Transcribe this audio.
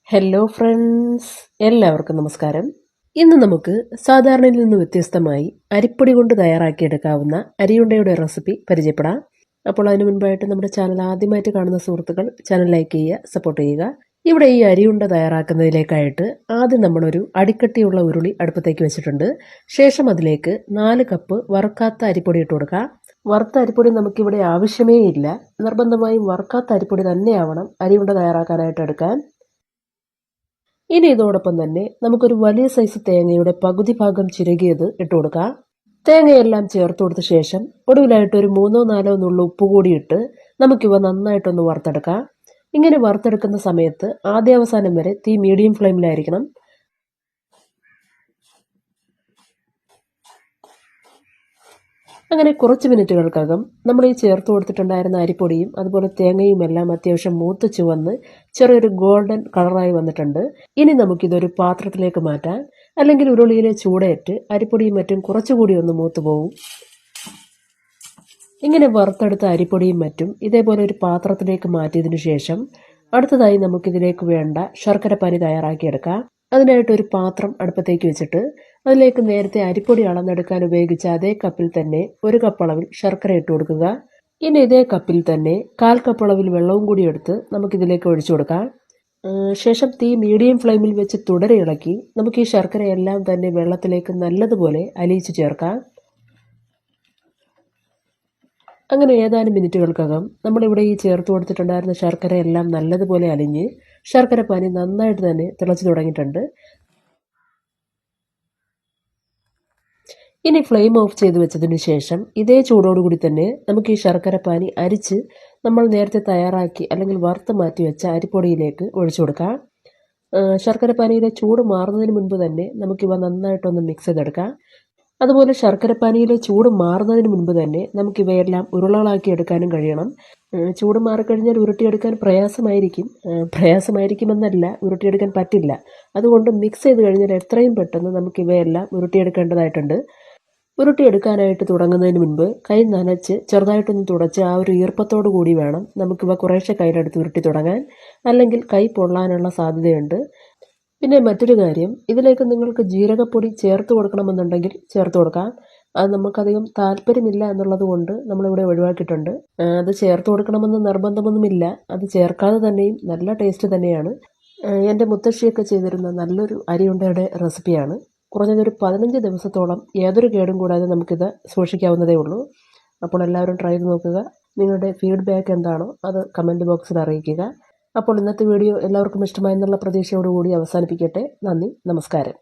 Hello friends, എല്ലാവർക്കും നമസ്കാരം. ഇന്ന് നമുക്ക് സാധാരണയിൽ നിന്ന് വ്യത്യസ്തമായി അരിപ്പൊടി കൊണ്ട് തയ്യാറാക്കിയെടുക്കാവുന്ന അരിയുണ്ടയുടെ റെസിപ്പി പരിചയപ്പെടാം. അപ്പോൾ അതിനു മുൻപായിട്ട് നമ്മുടെ ചാനൽ ആദ്യമായിട്ട് കാണുന്ന സുഹൃത്തുക്കൾ ചാനൽ ലൈക്ക് ചെയ്യുക, സപ്പോർട്ട് ചെയ്യുക. ഇവിടെ ഈ അരിയുണ്ട തയ്യാറാക്കുന്നതിലേക്കായിട്ട് ആദ്യം നമ്മളൊരു അടിക്കട്ടിയുള്ള ഉരുളി അടുപ്പത്തേക്ക് വെച്ചിട്ടുണ്ട്. ശേഷം അതിലേക്ക് 4 കപ്പ് വറുക്കാത്ത അരിപ്പൊടി ഇട്ട് കൊടുക്കുക. വറുത്ത അരിപ്പൊടി നമുക്കിവിടെ ആവശ്യമേ ഇല്ല. നിർബന്ധമായും വറുക്കാത്ത അരിപ്പൊടി തന്നെയാവണം അരിയുണ്ട തയ്യാറാക്കാനായിട്ട് എടുക്കാൻ. ഇനി ഇതോടൊപ്പം തന്നെ നമുക്കൊരു വലിയ സൈസ് തേങ്ങയുടെ പകുതി ഭാഗം ചിരകിയത് ഇട്ട് കൊടുക്കാം. തേങ്ങയെല്ലാം ചേർത്ത് കൊടുത്ത ശേഷം ഒടുവിലായിട്ട് ഒരു 3-4 നുള്ളു ഉപ്പ് കൂടി ഇട്ട് നമുക്കിവ നന്നായിട്ടൊന്ന് വറുത്തെടുക്കാം. ഇങ്ങനെ വറുത്തെടുക്കുന്ന സമയത്ത് ആദ്യാവസാനം വരെ തീ മീഡിയം ഫ്ലെയിമിലായിരിക്കണം. അങ്ങനെ കുറച്ച് മിനിറ്റുകൾക്കകം നമ്മൾ ഈ ചേർത്ത് കൊടുത്തിട്ടുണ്ടായിരുന്ന അരിപ്പൊടിയും അതുപോലെ തേങ്ങയും എല്ലാം അത്യാവശ്യം മൂത്ത് ചുവന്ന് ചെറിയൊരു ഗോൾഡൻ കളറായി വന്നിട്ടുണ്ട്. ഇനി നമുക്കിതൊരു പാത്രത്തിലേക്ക് മാറ്റാം, അല്ലെങ്കിൽ ഉരുളിയിലെ ചൂടേറ്റ് അരിപ്പൊടിയും മറ്റും കുറച്ചുകൂടി ഒന്ന് മൂത്ത് പോകും. ഇങ്ങനെ വറുത്തെടുത്ത അരിപ്പൊടിയും മറ്റും ഇതേപോലെ ഒരു പാത്രത്തിലേക്ക് മാറ്റിയതിനു ശേഷം അടുത്തതായി നമുക്കിതിലേക്ക് വേണ്ട ശർക്കരപ്പാനി തയ്യാറാക്കിയെടുക്കാം. അതിനായിട്ട് ഒരു പാത്രം അടുപ്പത്തേക്ക് വെച്ചിട്ട് അതിലേക്ക് നേരത്തെ അരിപ്പൊടി അളന്നെടുക്കാൻ ഉപയോഗിച്ച അതേ കപ്പിൽ തന്നെ 1 കപ്പ് അളവിൽ ശർക്കര ഇട്ട് കൊടുക്കുക. ഇനി ഇതേ കപ്പിൽ തന്നെ 1/4 കപ്പ് അളവിൽ വെള്ളവും കൂടി എടുത്ത് നമുക്കിതിലേക്ക് ഒഴിച്ചു കൊടുക്കാം. ശേഷം തീ മീഡിയം ഫ്ലെയിമിൽ വെച്ച് തുടരെ ഇളക്കി നമുക്ക് ഈ ശർക്കരയെല്ലാം തന്നെ വെള്ളത്തിലേക്ക് നല്ലതുപോലെ അലിയിച്ച് ചേർക്കാം. അങ്ങനെ ഏതാനും മിനിറ്റുകൾക്കകം നമ്മളിവിടെ ഈ ചേർത്ത് കൊടുത്തിട്ടുണ്ടായിരുന്ന ശർക്കര എല്ലാം നല്ലതുപോലെ അലിഞ്ഞ് ശർക്കരപ്പാനി നന്നായിട്ട് തന്നെ തിളച്ചു തുടങ്ങിയിട്ടുണ്ട്. ഇനി ഫ്ലെയിം ഓഫ് ചെയ്ത് വെച്ചതിന് ശേഷം ഇതേ ചൂടോടുകൂടി തന്നെ നമുക്ക് ഈ ശർക്കരപ്പാനി അരിച്ച് നമ്മൾ നേരത്തെ തയ്യാറാക്കി അല്ലെങ്കിൽ വറുത്ത് മാറ്റി വെച്ച അരിപ്പൊടിയിലേക്ക് ഒഴിച്ചു കൊടുക്കാം. ശർക്കരപ്പാനിയിലെ ചൂട് മാറുന്നതിന് മുൻപ് തന്നെ നമുക്കിവ നന്നായിട്ടൊന്ന് മിക്സ് ചെയ്തെടുക്കാം. അതുപോലെ ശർക്കരപ്പാനിയിലെ ചൂട് മാറുന്നതിന് മുൻപ് തന്നെ നമുക്കിവയെല്ലാം ഉരുളകളാക്കി എടുക്കാനും കഴിയണം. ചൂട് മാറിക്കഴിഞ്ഞാൽ ഉരുട്ടിയെടുക്കാൻ പ്രയാസമായിരിക്കുമെന്നല്ല, ഉരുട്ടിയെടുക്കാൻ പറ്റില്ല. അതുകൊണ്ട് മിക്സ് ചെയ്ത് കഴിഞ്ഞാൽ എത്രയും പെട്ടെന്ന് നമുക്കിവയെല്ലാം ഉരുട്ടിയെടുക്കേണ്ടതായിട്ടുണ്ട്. ഉരുട്ടിയെടുക്കാനായിട്ട് തുടങ്ങുന്നതിന് മുൻപ് കൈ നനച്ച് ചെറുതായിട്ടൊന്ന് തുടച്ച് ആ ഒരു ഈർപ്പത്തോടു കൂടി വേണം നമുക്കിവ കുറേശ്ശെ കയ്യിലെടുത്ത് ഉരുട്ടി തുടങ്ങാൻ, അല്ലെങ്കിൽ കൈ പൊള്ളാനുള്ള സാധ്യതയുണ്ട്. പിന്നെ മറ്റൊരു കാര്യം, ഇതിലേക്ക് നിങ്ങൾക്ക് ജീരകപ്പൊടി ചേർത്ത് കൊടുക്കണമെന്നുണ്ടെങ്കിൽ ചേർത്ത് കൊടുക്കാം. അത് നമുക്കധികം താല്പര്യമില്ല എന്നുള്ളത് കൊണ്ട് നമ്മളിവിടെ ഒഴിവാക്കിയിട്ടുണ്ട്. അത് ചേർത്ത് കൊടുക്കണമെന്ന് നിർബന്ധമൊന്നുമില്ല. അത് ചേർക്കാതെ തന്നെയും നല്ല ടേസ്റ്റ് തന്നെയാണ്. എൻ്റെ മുത്തശ്ശിയൊക്കെ ചെയ്തിരുന്ന നല്ലൊരു അരിയുണ്ടയുടെ റെസിപ്പിയാണ്. കുറഞ്ഞതൊരു 15 ദിവസത്തോളം യാതൊരു കേടും കൂടാതെ നമുക്കിത് സൂക്ഷിക്കാവുന്നതേ ഉള്ളൂ. അപ്പോൾ എല്ലാവരും ട്രൈ ചെയ്ത് നോക്കുക. നിങ്ങളുടെ ഫീഡ്ബാക്ക് എന്താണോ അത് കമൻറ്റ് ബോക്സിൽ അറിയിക്കുക. അപ്പോൾ ഇന്നത്തെ വീഡിയോ എല്ലാവർക്കും ഇഷ്ടമായെന്നുള്ള പ്രതീക്ഷയോടുകൂടി അവസാനിപ്പിക്കട്ടെ. നന്ദി, നമസ്കാരം.